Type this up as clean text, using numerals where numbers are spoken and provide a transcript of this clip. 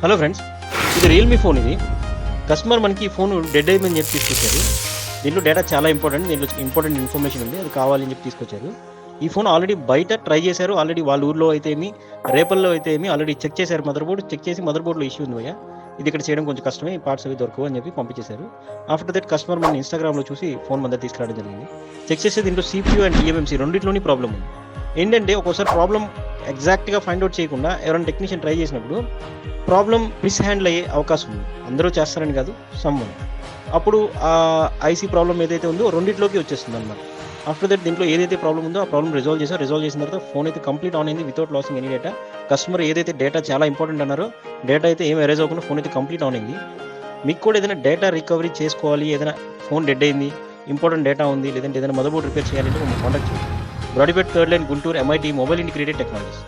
Hello friends, ఇది Realme phone. ఇది customer మనకి ఫోన్ డెడ్ అయిందని చెప్పి తీసుకొచ్చారు. దీంట్లో డేటా చాలా ఇంపార్టెంట్, దీంట్లో ఇంపార్టెంట్ ఇన్ఫర్మేషన్ ఉంది, అది కావాలని చెప్పి తీసుకొచ్చారు. ఈ ఫోన్ ఆల్రెడీ బయట ట్రై చేశారు, ఆల్రెడీ వాళ్ళ ఊర్లో అయితే ఏమి, రేపల్లో అయితే ఏమి ఆల్రెడీ చెక్ చేశారు. మదర్ బోర్డు చెక్ చేసి మదర్ బోర్డులో ఇష్యూ ఉంది భయ్యా, ఇది ఇక్కడ చేయడం కొంచెం కష్టమే, ఈ పార్ట్స్ అవి దొరకవు అని చెప్పి పంపించేశారు. ఆఫ్టర్ దట్ కస్టమర్ మన ఇన్స్టాగ్రామ్లో చూసి ఫోన్ మన తీసుకురావడం జరిగింది. చెక్ చేస్తే దీంట్లో CPU అండ్ TMMC రెండింటిలోని ప్రాబ్లం ఉంది. ఏంటంటే ఒక్కోసారి ప్రాబ్లం ఎగ్జాక్ట్గా ఫైండ్ అవుట్ చేయకుండా ఎవరైనా టెక్నీషియన్ ట్రై చేసినప్పుడు ప్రాబ్లం మిస్ హ్యాండిల్ అయ్యే అవకాశం ఉంది. అందరూ చేస్తారని కాదు, సమ్వన్. అప్పుడు ఆ ఐసీ ప్రాబ్లం ఏదైతే ఉందో రెండింటిలోకి వచ్చేస్తుంది అనమాట. ఆఫ్టర్ దట్ దీంట్లో ఏదైతే ప్రాబ్లం ఉందో ఆ ప్రాబ్లం రిజాల్వ్ చేసిన తర్వాత ఫోన్ అయితే కంప్లీట్ ఆన్ అయింది without losing any data. Customer ఏదైతే డేటా చాలా ఇంపార్టెంట్ అన్నారో డేటా అయితే ఏం ఎరేజ్ అవ్వకుండా ఫోన్ అయితే కంప్లీట్ ఆన్ అయింది. మీకు కూడా ఏదైనా డేటా రికవరీ చేసుకోవాలి, ఏదైనా ఫోన్ డెడ్ అయింది, ఇంపార్టెంట్ డేటా ఉంది, లేదంటే ఏదైనా మదర్ బోర్డ్ రిపేర్ చేయాలంటే మమ్మల్ని కాంటాక్ట్ చేయండి. Brodipet 3rd line, Guntur, MIT mobile integrated technologies.